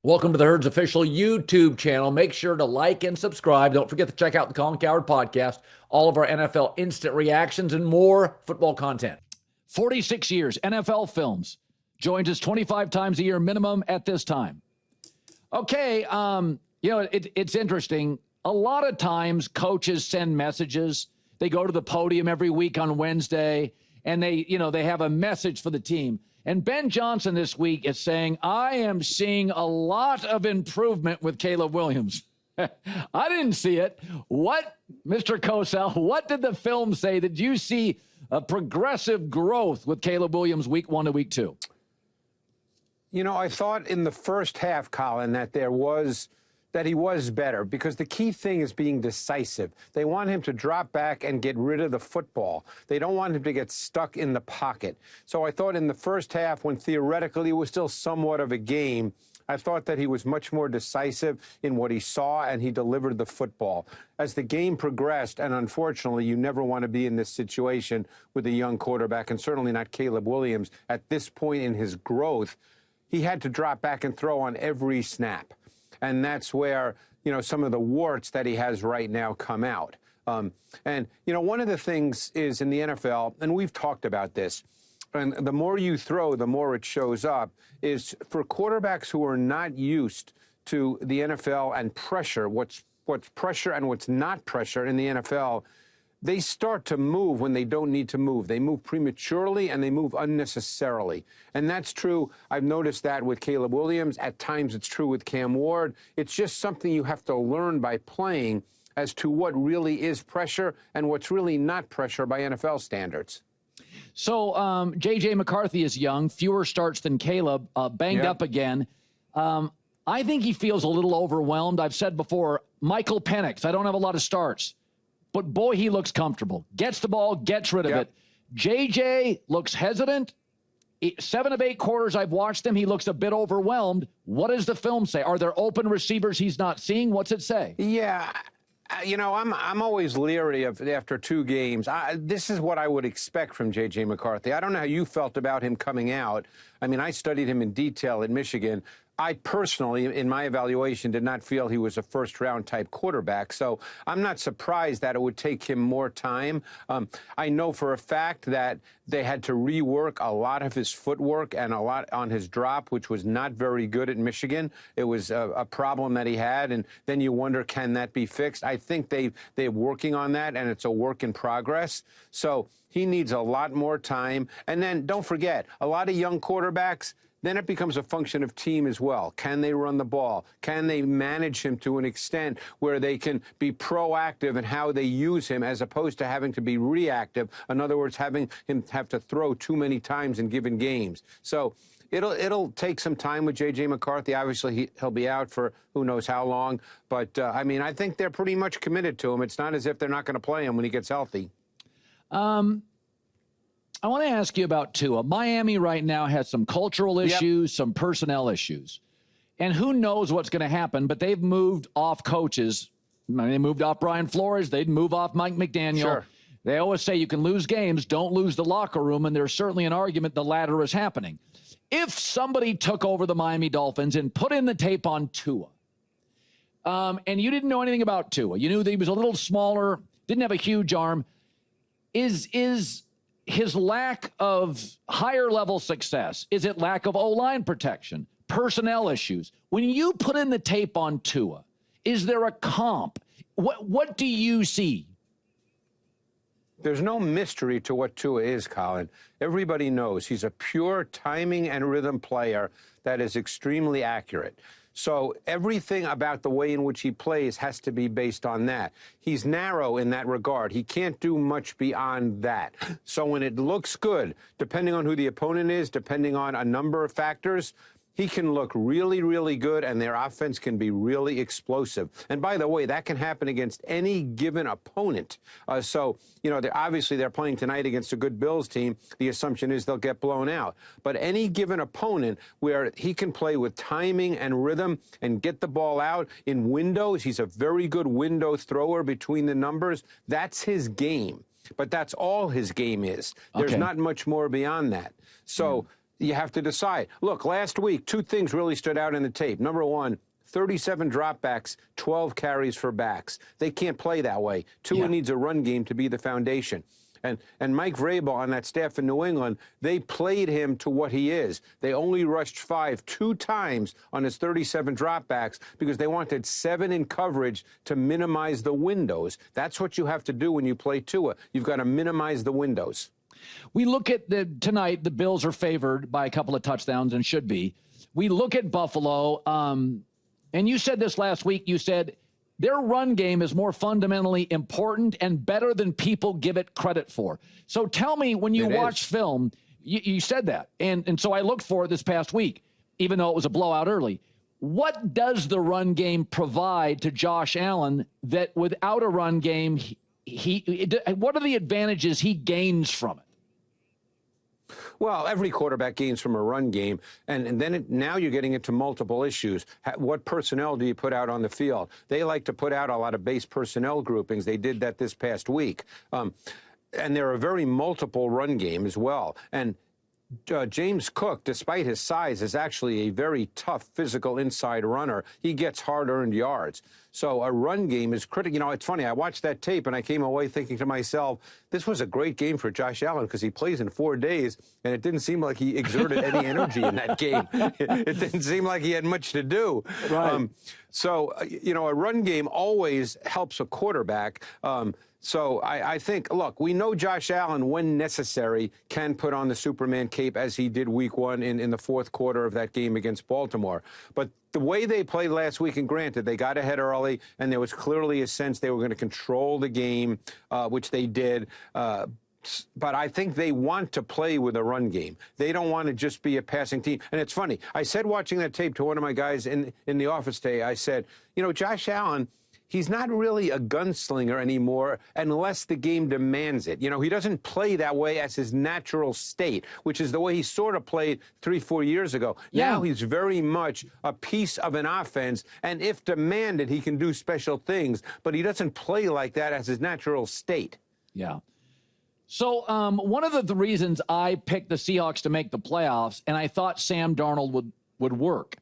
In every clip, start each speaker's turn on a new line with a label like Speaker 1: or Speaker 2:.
Speaker 1: Welcome to the Herd's official YouTube channel. Make sure to like and subscribe. Don't forget to check out the Colin Cowherd podcast, all of our NFL instant reactions, and more football content.
Speaker 2: 46 years, NFL films. Joins us 25 times a year minimum at this time. Okay, it's interesting. A lot of times coaches send messages. They go to the podium every week on Wednesday, and they have a message for the team. And Ben Johnson this week is saying, I am seeing a lot of improvement with Caleb Williams. I didn't see it. What, Mr. Cosell, what did the film say? Did you see a progressive growth with Caleb Williams week 1 to week 2?
Speaker 3: You know, I thought in the first half, Colin, that he was better, because the key thing is being decisive. They want him to drop back and get rid of the football. They don't want him to get stuck in the pocket. So I thought in the first half, when theoretically it was still somewhat of a game, I thought that he was much more decisive in what he saw, and he delivered the football. As the game progressed, and unfortunately, you never want to be in this situation with a young quarterback, and certainly not Caleb Williams at this point in his growth, he had to drop back and throw on every snap. And that's where, some of the warts that he has right now come out. One of the things is in the NFL, and we've talked about this, and the more you throw, the more it shows up, is for quarterbacks who are not used to the NFL and pressure, what's pressure and what's not pressure in the NFL, they start to move when they don't need to move. They move prematurely and they move unnecessarily. And that's true. I've noticed that with Caleb Williams. At times it's true with Cam Ward. It's just something you have to learn by playing as to what really is pressure and what's really not pressure by NFL standards.
Speaker 2: So J.J. McCarthy is young, fewer starts than Caleb, banged up again. I think he feels a little overwhelmed. I've said before, Michael Penix, I don't have a lot of starts. But, boy, he looks comfortable. Gets the ball, gets rid of it. J.J. looks hesitant. 7 of 8 quarters I've watched him, he looks a bit overwhelmed. What does the film say? Are there open receivers he's not seeing? What's it say?
Speaker 3: Yeah, I'm always leery of after 2 games. This is what I would expect from J.J. McCarthy. I don't know how you felt about him coming out. I mean, I studied him in detail in Michigan. I personally, in my evaluation, did not feel he was a first-round type quarterback. So I'm not surprised that it would take him more time. I know for a fact that they had to rework a lot of his footwork and a lot on his drop, which was not very good at Michigan. It was a problem that he had, and then you wonder, can that be fixed? I think they're working on that, and it's a work in progress. So he needs a lot more time. And then don't forget, a lot of young quarterbacks, then it becomes a function of team as well. Can they run the ball? Can they manage him to an extent where they can be proactive in how they use him as opposed to having to be reactive? In other words, having him have to throw too many times in given games. So it'll take some time with J.J. McCarthy. Obviously, he'll be out for who knows how long. But, I think they're pretty much committed to him. It's not as if they're not going to play him when he gets healthy.
Speaker 2: I want to ask you about Tua. Miami right now has some cultural issues, some personnel issues. And who knows what's going to happen, but they've moved off coaches. They moved off Brian Flores. They'd move off Mike McDaniel.
Speaker 3: Sure.
Speaker 2: They always say you can lose games, don't lose the locker room, and there's certainly an argument the latter is happening. If somebody took over the Miami Dolphins and put in the tape on Tua, and you didn't know anything about Tua, you knew that he was a little smaller, didn't have a huge arm, is his lack of higher level success? Is it lack of O-line protection, personnel issues? When you put in the tape on Tua, is there a comp? What do you see?
Speaker 3: There's no mystery to what Tua is, Colin. Everybody knows he's a pure timing and rhythm player that is extremely accurate. So everything about the way in which he plays has to be based on that. He's narrow in that regard. He can't do much beyond that. So when it looks good, depending on who the opponent is, depending on a number of factors, he can look really, really good, and their offense can be really explosive. And by the way, that can happen against any given opponent. They're playing tonight against a good Bills team. The assumption is they'll get blown out. But any given opponent where he can play with timing and rhythm and get the ball out in windows, he's a very good window thrower between the numbers. That's his game. But that's all his game is. There's not much more beyond that. So you have to decide. Look, last week, two things really stood out in the tape. Number one, 37 dropbacks, 12 carries for backs. They can't play that way. Tua needs a run game to be the foundation. And Mike Vrabel on that staff in New England, they played him to what he is. They only rushed 2 times on his 37 dropbacks because they wanted 7 in coverage to minimize the windows. That's what you have to do when you play Tua. You've got to minimize the windows.
Speaker 2: We look at tonight, the Bills are favored by a couple of touchdowns and should be. We look at Buffalo, and you said this last week. You said their run game is more fundamentally important and better than people give it credit for. So tell me, when you watch film, you said that. And so I looked for it this past week, even though it was a blowout early. What does the run game provide to Josh Allen that without a run game, what are the advantages he gains from it?
Speaker 3: Well, every quarterback gains from a run game, and then now you're getting into multiple issues. What personnel do you put out on the field? They like to put out a lot of base personnel groupings. They did that this past week. And they're a very multiple run game as well. And James Cook, despite his size, is actually a very tough physical inside runner. He gets hard-earned yards. So a run game is critical. You know, it's funny. I watched that tape, and I came away thinking to myself, this was a great game for Josh Allen because he plays in 4 days, and it didn't seem like he exerted any energy in that game. It didn't seem like he had much to do.
Speaker 2: Right.
Speaker 3: So, you know, a run game always helps a quarterback. So I think, look, we know Josh Allen, when necessary, can put on the Superman cape as he did week 1 in the fourth quarter of that game against Baltimore. But the way they played last week, and granted, they got ahead early, and there was clearly a sense they were going to control the game, which they did. But I think they want to play with a run game. They don't want to just be a passing team. And it's funny. I said watching that tape to one of my guys in the office today, I said, you know, Josh Allen, he's not really a gunslinger anymore unless the game demands it. You know, he doesn't play that way as his natural state, which is the way he sort of played 3-4 years ago.
Speaker 2: Yeah.
Speaker 3: Now he's very much a piece of an offense, and if demanded, he can do special things, but he doesn't play like that as his natural state.
Speaker 2: Yeah. So one of the reasons I picked the Seahawks to make the playoffs, and I thought Sam Darnold would work,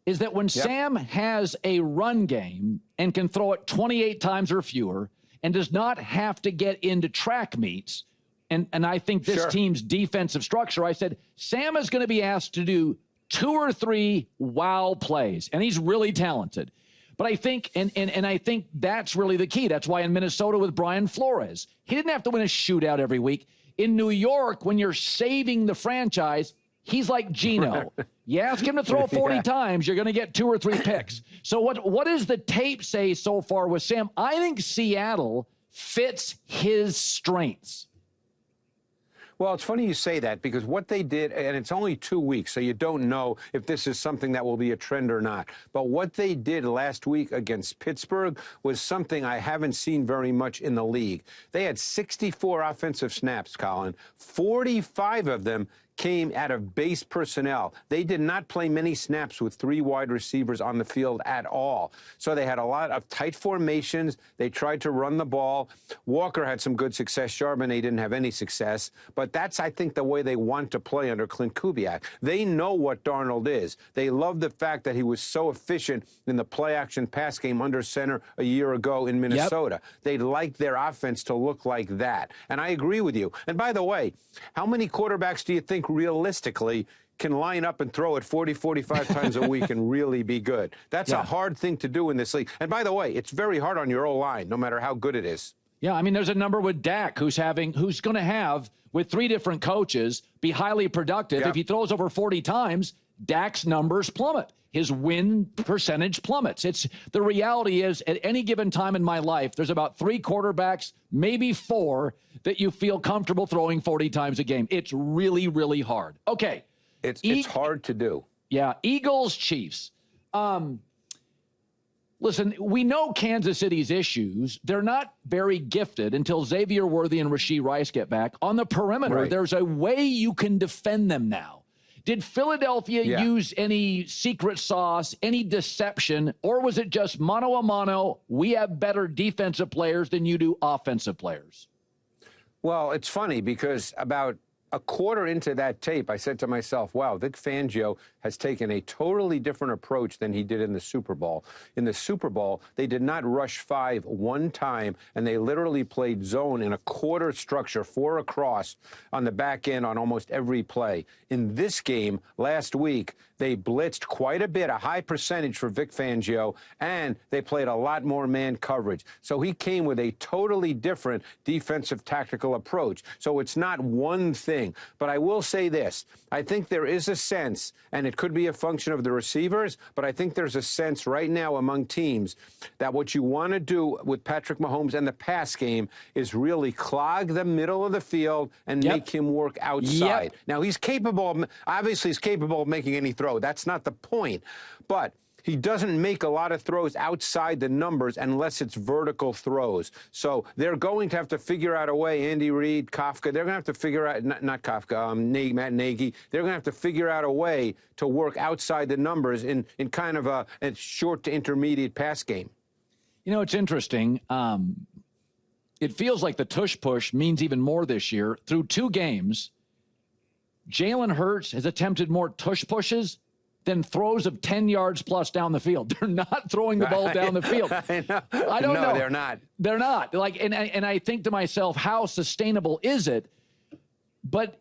Speaker 2: is that when Sam has a run game and can throw it 28 times or fewer and does not have to get into track meets, and I think this team's defensive structure, I said, Sam is going to be asked to do 2 or 3 wow plays, and he's really talented. But I think, and I think that's really the key. That's why in Minnesota with Brian Flores, he didn't have to win a shootout every week. In New York, when you're saving the franchise, he's like Geno. You ask him to throw 40 times, you're going to get 2 or 3 picks. So what does the tape say so far with Sam? I think Seattle fits his strengths.
Speaker 3: Well, it's funny you say that because what they did, and it's only 2 weeks, so you don't know if this is something that will be a trend or not. But what they did last week against Pittsburgh was something I haven't seen very much in the league. They had 64 offensive snaps, Colin. 45 of them came out of base personnel. They did not play many snaps with 3 wide receivers on the field at all. So they had a lot of tight formations. They tried to run the ball. Walker had some good success. Charbonnet didn't have any success. But that's, I think, the way they want to play under Clint Kubiak. They know what Darnold is. They love the fact that he was so efficient in the play-action pass game under center a year ago in Minnesota. They'd like their offense to look like that. And I agree with you. And by the way, how many quarterbacks do you think realistically can line up and throw it 40, 45 times a week and really be good? That's a hard thing to do in this league. And by the way, it's very hard on your O-line, no matter how good it is.
Speaker 2: Yeah, I mean, there's a number with Dak who's going to have, with 3 different coaches, be highly productive. If he throws over 40 times, Dak's numbers plummet. His win percentage plummets. The reality is, at any given time in my life, there's about 3 quarterbacks, maybe 4, that you feel comfortable throwing 40 times a game. It's really, really hard. Okay.
Speaker 3: It's hard to do.
Speaker 2: Yeah. Eagles, Chiefs. Listen, we know Kansas City's issues. They're not very gifted until Xavier Worthy and Rashee Rice get back. On the perimeter, there's a way you can defend them now. Did Philadelphia use any secret sauce, any deception, or was it just mano a mano, we have better defensive players than you do offensive players?
Speaker 3: Well, it's funny because about a quarter into that tape, I said to myself, wow, Vic Fangio has taken a totally different approach than he did in the Super Bowl. In the Super Bowl, they did not rush 5 one time, and they literally played zone in a quarter structure, 4 across on the back end on almost every play. In this game last week, they blitzed quite a bit, a high percentage for Vic Fangio, and they played a lot more man coverage. So he came with a totally different defensive tactical approach. So it's not one thing. But I will say this. I think there is a sense, and it could be a function of the receivers, but I think there's a sense right now among teams that what you want to do with Patrick Mahomes and the pass game is really clog the middle of the field and make him work outside. Now, he's capable, obviously he's capable of making any throw. That's not the point. But he doesn't make a lot of throws outside the numbers unless it's vertical throws. So they're going to have to figure out a way, Andy Reid, Kafka, they're going to have to figure out, not Kafka, Matt Nagy, they're going to have to figure out a way to work outside the numbers in kind of a short to intermediate pass game.
Speaker 2: You know, it's interesting. It feels like the tush push means even more this year. Through 2 games, Jalen Hurts has attempted more tush pushes than throws of 10 yards plus down the field. They're not throwing the ball down the field. I don't know.
Speaker 3: No, they're not.
Speaker 2: They're not. Like, and I think to myself, how sustainable is it? But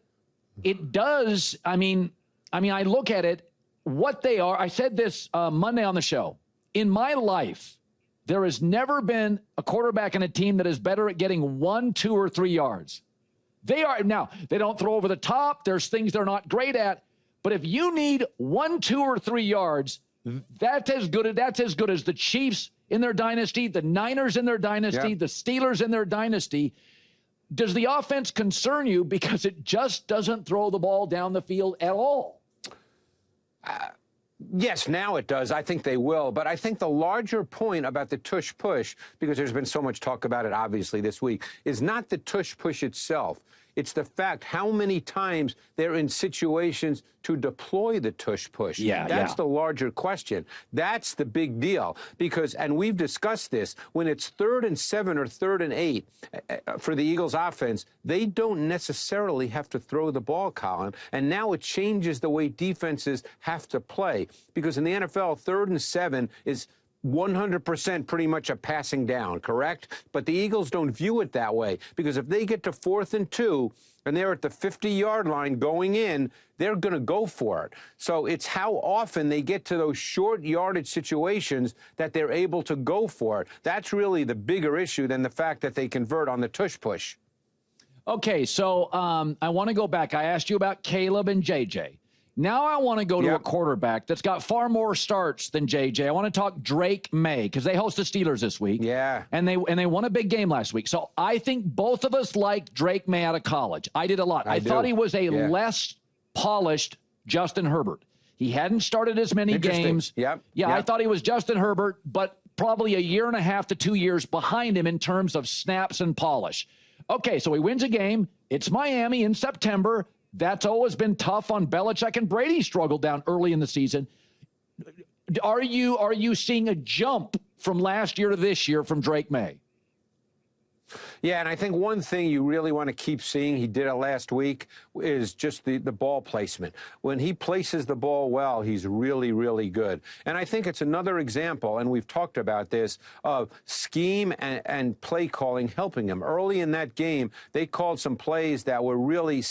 Speaker 2: it does. I mean, I look at it, what they are. I said this Monday on the show. In my life, there has never been a quarterback in a team that is better at getting 1, 2, or 3 yards. They are now. They don't throw over the top. There's things they're not great at. But if you need 1, 2, or 3 yards, that's as good as the Chiefs in their dynasty, the Niners in their dynasty, the Steelers in their dynasty. Does the offense concern you because it just doesn't throw the ball down the field at all?
Speaker 3: Yes, now it does. I think they will. But I think the larger point about the tush push, because there's been so much talk about it, obviously, this week, is not the tush push itself. It's the fact how many times they're in situations to deploy the tush push. That's the larger question. That's the big deal. Because, and we've discussed this, when it's 3rd and 7 or 3rd and 8 for the Eagles offense, they don't necessarily have to throw the ball, Colin. And now it changes the way defenses have to play. Because in the NFL, 3rd and 7 is 100% pretty much a passing down, correct? But the Eagles don't view it that way, because if they get to 4th and 2 and they're at the 50-yard line going in, they're going to go for it. So it's how often they get to those short yardage situations that they're able to go for it. That's really the bigger issue than the fact that they convert on the tush push.
Speaker 2: Okay, so I want to go back. I asked you about Caleb and J.J. Now I want to go to a quarterback that's got far more starts than J.J. I want to talk Drake Maye, because they host the Steelers this week. And they won a big game last week. So I think both of us liked Drake Maye out of college. I did a lot. I thought he was a less polished Justin Herbert. He hadn't started as many games. I thought he was Justin Herbert, but probably 1.5 to 2 years behind him in terms of snaps and polish. Okay, so he wins a game. It's Miami in September. That's always been tough on Belichick, and Brady struggled down early in the season. Are you seeing a jump from last year to this year from Drake Maye?
Speaker 3: Yeah, and I think one thing you really want to keep seeing, he did it last week, is just the ball placement. When he places the ball well, he's really, really good. And I think it's another example, and we've talked about this, of scheme and play calling helping him. Early in that game, they called some plays that were really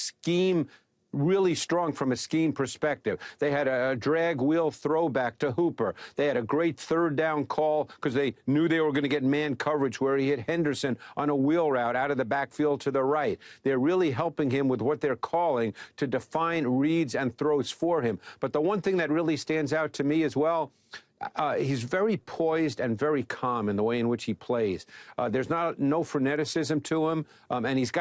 Speaker 3: really strong from a scheme perspective. They had a drag wheel throwback to Hooper. They had a great 3rd down call because they knew they were going to get man coverage where he hit Henderson on a wheel route out of the backfield to the right. They're really helping him with what they're calling to define reads and throws for him. But the one thing that really stands out to me as well, he's very poised and very calm in the way in which he plays. There's no freneticism to him, and he's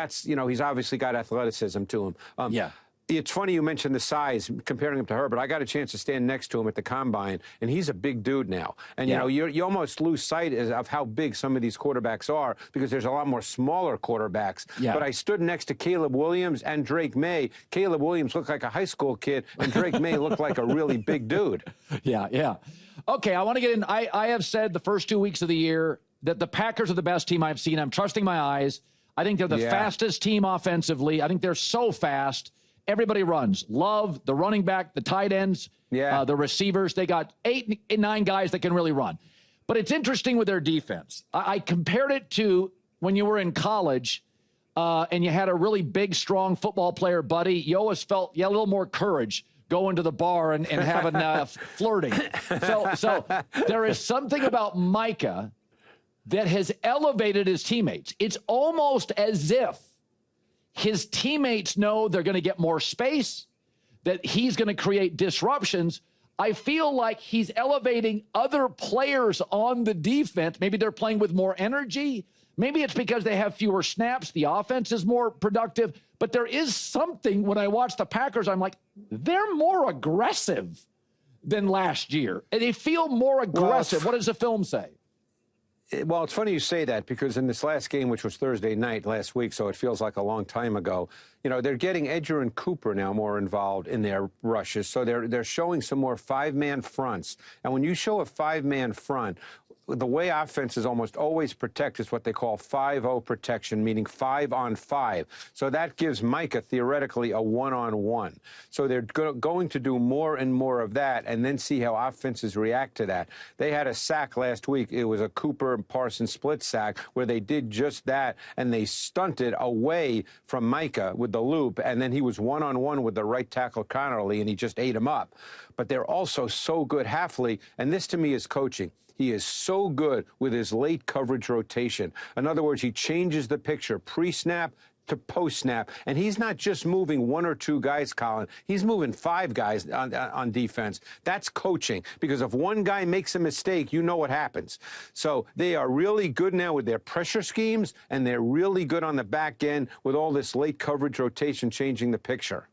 Speaker 3: obviously got athleticism to him. It's funny you mentioned the size, comparing him to Herbert. I got a chance to stand next to him at the Combine, and he's a big dude now. And, you almost lose sight of how big some of these quarterbacks are, because there's a lot more smaller quarterbacks. But I stood next to Caleb Williams and Drake Maye. Caleb Williams looked like a high school kid, and Drake Maye looked like a really big dude. Okay, I want to get in. I have said the first 2 weeks of the year that the Packers are the best team I've seen. I'm trusting my eyes.
Speaker 2: I think they're the fastest team offensively. I think they're so fast. Everybody runs. Love, the running back, the tight ends, the receivers. They got 8, 9 guys that can really run. But it's interesting with their defense. I compared it to when you were in college and you had a really big, strong football player buddy. You always felt you had a little more courage going to the bar and having flirting. So there is something about Micah that has elevated his teammates. It's almost as if his teammates know they're going to get more space, that he's going to create disruptions. I feel like he's elevating other players on the defense. Maybe they're playing with more energy. Maybe it's because they have fewer snaps. The offense is more productive. But there is something when I watch the Packers, I'm like, they're more aggressive than last year. And they feel more aggressive. What does the film say?
Speaker 3: Well, it's funny you say that because in this last game, which was Thursday night last week, so it feels like a long time ago, they're getting Edger and Cooper now more involved in their rushes. So they're showing some more 5-man fronts. And when you show a 5-man front, the way offenses almost always protect is what they call 5-0 protection, meaning 5 on 5. So that gives Micah theoretically a 1-on-1. So they're going to do more and more of that and then see how offenses react to that. They had a sack last week. It was a Cooper and Parsons split sack where they did just that, and they stunted away from Micah with the loop, and then he was 1-on-1 with the right tackle Connerly, and he just ate him up. But they're also so good, Halfley, and this to me is coaching. He is so good with his late coverage rotation. In other words, he changes the picture pre-snap to post-snap, and he's not just moving 1 or 2 guys, Colin. He's moving 5 guys on defense. That's coaching, because if one guy makes a mistake, you know what happens. So they are really good now with their pressure schemes, and they're really good on the back end with all this late coverage rotation changing the picture.